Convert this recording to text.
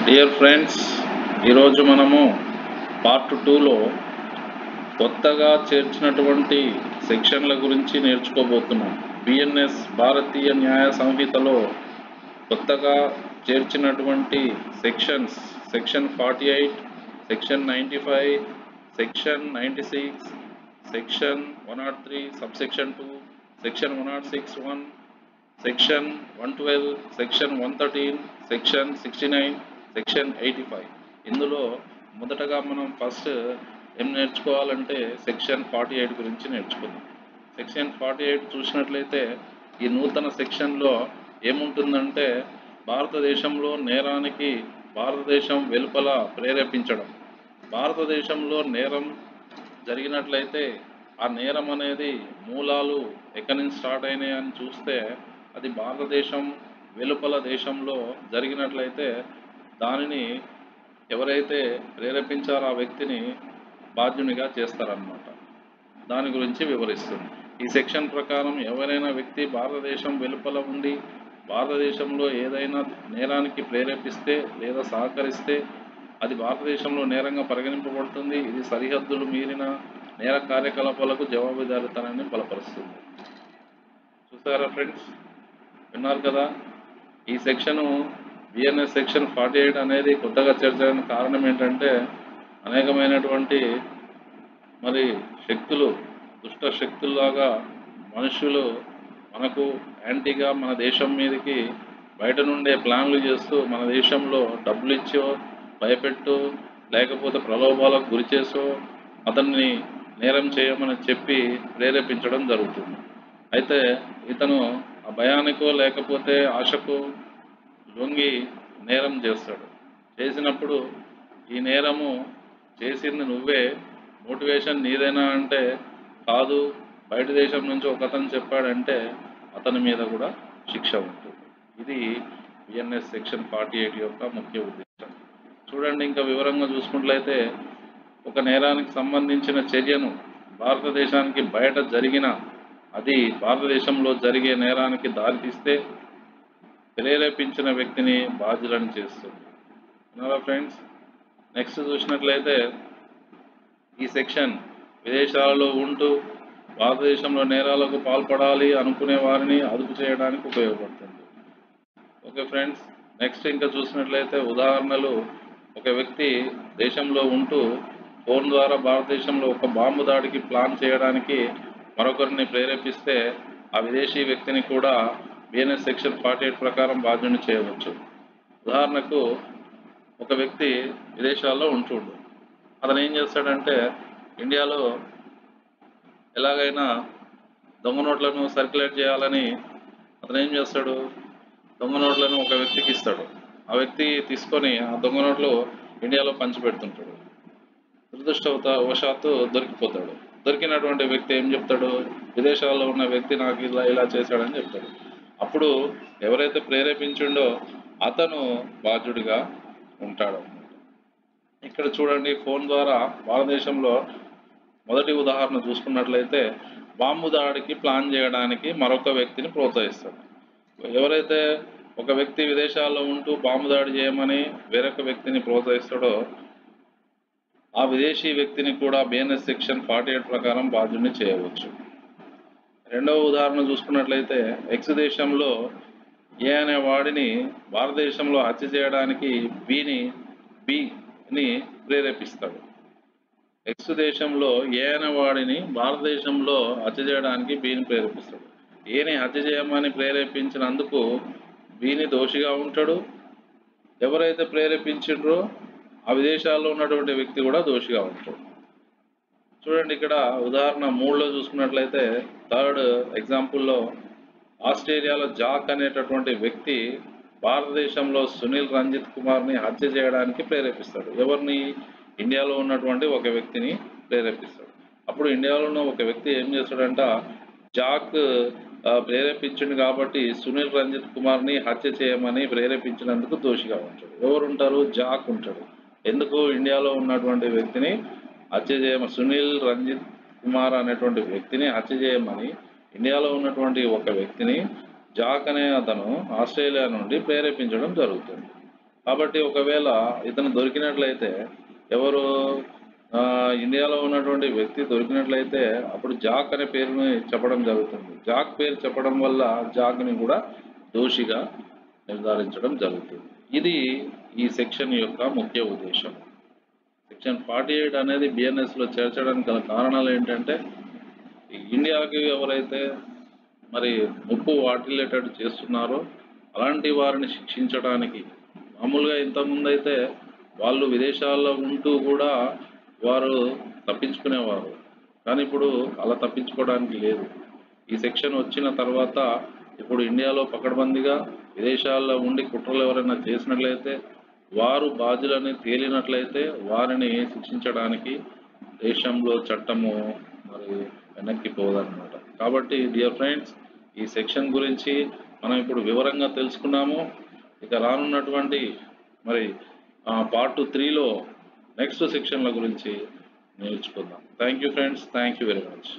Dear friends, ఈరోజు మనము part 2లో కొత్తగా చేర్చినటువంటి సెక్షన్ల గురించి నేర్చుకోబోతున్నాం. బిఎన్ఎస్ భారతీయ న్యాయ సంహితలో కొత్తగా చేర్చినటువంటి sections section 48, section 95, section 96, section 103, subsection 2, section 106(1), section 112, section 113, section 69, section 85. ఇందులో మొదటగా మనం ఫస్ట్ ఏం నేర్చుకోవాలంటే సెక్షన్ 48 గురించి నేర్చుకుందాం. సెక్షన్ 48 చూసినట్లయితే ఈ నూతన సెక్షన్లో ఏముంటుందంటే భారతదేశంలో నేరానికి భారతదేశం వెలుపల ప్రేరేపించడం. భారతదేశంలో నేరం జరిగినట్లయితే ఆ నేరం అనేది మూలాలు ఎక్కడి నుంచి స్టార్ట్ అయినాయి అని చూస్తే అది భారతదేశం వెలుపల దేశంలో జరిగినట్లయితే దానిని ఎవరైతే ప్రేరేపించారో ఆ వ్యక్తిని బాధ్యునిగా చేస్తారన్నమాట. దాని గురించి వివరిస్తుంది. ఈ సెక్షన్ ప్రకారం ఎవరైనా వ్యక్తి భారతదేశం వెలుపల ఉండి భారతదేశంలో ఏదైనా నేరానికి ప్రేరేపిస్తే లేదా సహకరిస్తే అది భారతదేశంలో నేరంగా పరిగణింపబడుతుంది. ఇది సరిహద్దులు మీరిన నేర కార్యకలాపాలకు జవాబుదారీతనాన్ని బలపరుస్తుంది. చూసారా ఫ్రెండ్స్, విన్నారు కదా. ఈ సెక్షను బిఎన్ఎస్ సెక్షన్ 48 అనేది కొత్తగా చేర్చడానికి కారణం ఏంటంటే అనేకమైనటువంటి శక్తులు, దుష్ట శక్తుల్లాగా మనుషులు మనకు యాంటీగా మన దేశం మీదకి బయట నుండే ప్లాన్లు చేస్తూ మన దేశంలో డబ్బులు ఇచ్చో భయపెట్టో లేకపోతే ప్రలోభాలకు గురి చేసో అతన్ని నేరం చేయమని చెప్పి ప్రేరేపించడం జరుగుతుంది. అయితే ఇతను ఆ భయానికో లేకపోతే ఆశకు లొంగి నేరం చేస్తాడు. చేసినప్పుడు ఈ నేరము చేసింది నువ్వే, మోటివేషన్ నీదేనా అంటే కాదు, బయట దేశం నుంచి ఒక అతను చెప్పాడంటే అతని మీద కూడా శిక్ష ఉంటుంది. ఇది బిఎన్ఎస్ సెక్షన్ 48 యొక్క ముఖ్య ఉద్దేశం. చూడండి, ఇంకా వివరంగా చూసుకున్నట్లయితే ఒక నేరానికి సంబంధించిన చర్యను భారతదేశానికి బయట జరిగిన అది భారతదేశంలో జరిగే నేరానికి దారితీస్తే ప్రేరేపించిన వ్యక్తిని బాధ్యులను చేస్తుంది. విన్నారా ఫ్రెండ్స్. నెక్స్ట్ చూసినట్లయితే ఈ సెక్షన్ విదేశాలలో ఉంటూ భారతదేశంలో నేరాలకు పాల్పడాలి అనుకునే వారిని అదుపు చేయడానికి ఉపయోగపడుతుంది. Okay friends. నెక్స్ట్ ఇంకా చూసినట్లయితే ఉదాహరణలు, ఒక వ్యక్తి దేశంలో ఉంటూ ఫోన్ ద్వారా భారతదేశంలో ఒక బాంబు దాడికి ప్లాన్ చేయడానికి మరొకరిని ప్రేరేపిస్తే ఆ విదేశీ వ్యక్తిని కూడా బిఎన్ఎస్ సెక్షన్ 48 ప్రకారం బాధ్యుని చేయవచ్చు. ఉదాహరణకు ఒక వ్యక్తి విదేశాల్లో ఉంటుండు. అతను ఏం చేస్తాడంటే ఇండియాలో ఎలాగైనా దొంగ నోట్లను సర్క్యులేట్ చేయాలని అతను ఏం చేస్తాడు, దొంగ నోట్లను ఒక వ్యక్తికి ఇస్తాడు. ఆ వ్యక్తి తీసుకొని ఆ దొంగ నోట్లు ఇండియాలో పంచిపెడుతుంటాడు. దురదృష్టవశాత్తు దొరికిపోతాడు. దొరికినటువంటి వ్యక్తి ఏం చెప్తాడు, విదేశాల్లో ఉన్న వ్యక్తి నాకు ఇలా చేశాడని చెప్తాడు. అప్పుడు ఎవరైతే ప్రేరేపించిండో అతను బాధ్యుడిగా ఉంటాడు. ఇక్కడ చూడండి, ఫోన్ ద్వారా భారతదేశంలో మొదటి ఉదాహరణ చూసుకున్నట్లయితే బాంబు దాడికి ప్లాన్ చేయడానికి మరొక వ్యక్తిని ప్రోత్సహిస్తాడు. ఎవరైతే ఒక వ్యక్తి విదేశాల్లో ఉంటూ బాంబు దాడి చేయమని వేరొక వ్యక్తిని ప్రోత్సహిస్తాడో ఆ విదేశీ వ్యక్తిని కూడా బిఎన్ఎస్ సెక్షన్ 48 ప్రకారం బాధ్యుని చేయవచ్చు. రెండవ ఉదాహరణ చూసుకున్నట్లయితే ఎక్స్ దేశంలో ఏ అనే వాడిని భారతదేశంలో హత్య చేయడానికి బిని ప్రేరేపిస్తాడు. ఎక్స్ దేశంలో ఏ అనే వాడిని భారతదేశంలో హత్య చేయడానికి బిని ప్రేరేపిస్తాడు. ఏని హత్య చేయమని ప్రేరేపించినందుకు బిని దోషిగా ఉంటాడు. ఎవరైతే ప్రేరేపించిండ్రో ఆ విదేశాల్లో ఉన్నటువంటి వ్యక్తి కూడా దోషిగా ఉంటాడు. చూడండి, ఇక్కడ ఉదాహరణ 3లో చూసుకున్నట్లయితే థర్డ్ ఎగ్జాంపుల్లో ఆస్ట్రేలియాలో జాక్ అనేటటువంటి వ్యక్తి భారతదేశంలో సునీల్ రంజిత్ కుమార్ని హత్య చేయడానికి ప్రేరేపిస్తాడు. ఎవరిని, ఇండియాలో ఉన్నటువంటి ఒక వ్యక్తిని ప్రేరేపిస్తాడు. అప్పుడు ఇండియాలో ఉన్న ఒక వ్యక్తి ఏం చేస్తాడంట, జాక్ ప్రేరేపించింది కాబట్టి సునీల్ రంజిత్ కుమార్ని హత్య చేయమని ప్రేరేపించినందుకు దోషిగా ఉంటాడు. ఎవరు ఉంటారు, జాక్ ఉంటాడు. ఎందుకు, ఇండియాలో ఉన్నటువంటి వ్యక్తిని హత్య చేయమని, సునీల్ రంజిత్ కుమార్ అనేటువంటి వ్యక్తిని హత్య చేయమని ఇండియాలో ఉన్నటువంటి ఒక వ్యక్తిని జాక్ అనే అతను ఆస్ట్రేలియా నుండి ప్రేరేపించడం జరుగుతుంది. కాబట్టి ఒకవేళ ఇతను దొరికినట్లయితే ఎవరు ఇండియాలో ఉన్నటువంటి వ్యక్తి దొరికినట్లయితే అప్పుడు జాక్ అనే పేరుని చెప్పడం జరుగుతుంది. జాక్ పేరు చెప్పడం వల్ల జాక్ని కూడా దోషిగా నిర్ధారించడం జరుగుతుంది. ఇది ఈ సెక్షన్ యొక్క ముఖ్య ఉద్దేశం. సెక్షన్ 48 అనేది బిఎన్ఎస్లో చేర్చడానికి గల కారణాలు ఏంటంటే, ఇండియాకి ఎవరైతే మరి ముప్పు వాటిల్లేటట్టు చేస్తున్నారో అలాంటి వారిని శిక్షించడానికి. మామూలుగా ఇంతకుముందు అయితే వాళ్ళు విదేశాల్లో ఉంటూ కూడా వారు తప్పించుకునేవారు, కానీ ఇప్పుడు అలా తప్పించుకోవడానికి లేదు. ఈ సెక్షన్ వచ్చిన తర్వాత ఇప్పుడు ఇండియాలో పకడ్బందీగా విదేశాల్లో ఉండి కుట్రలు ఎవరైనా చేసినట్లయితే, వారు బాధ్యులని తేలినట్లయితే వారిని శిక్షించడానికి దేశంలో చట్టము మరి వెనక్కి పోదన్నమాట. కాబట్టి డియర్ ఫ్రెండ్స్, ఈ సెక్షన్ గురించి మనం ఇప్పుడు వివరంగా తెలుసుకున్నాము. ఇక రానున్నటువంటి మరి పార్ట్ 3లో నెక్స్ట్ సెక్షన్ల గురించి నేర్చుకుందాం. Thank you friends, thank you very much.